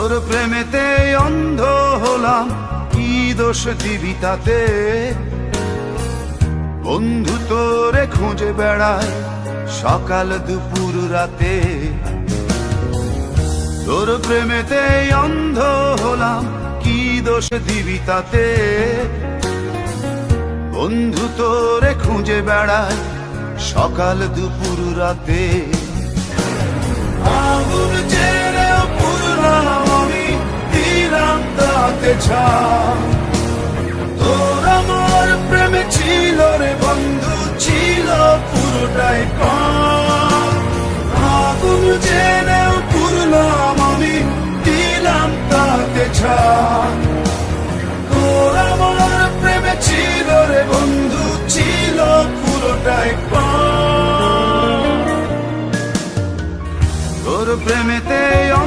তোর প্রেমেতে অন্ধ হলাম, কি দোষ দিবি তাতে? বন্ধু তোরে খুঁজে বেড়ায় সকাল দুপুর রাতে। তোর প্রেমেতে অন্ধ হলাম, কি দোষ দিবি তাতে? বন্ধু তোরে খুঁজে বেড়ায় সকাল দুপুর রাতে। আগুন যে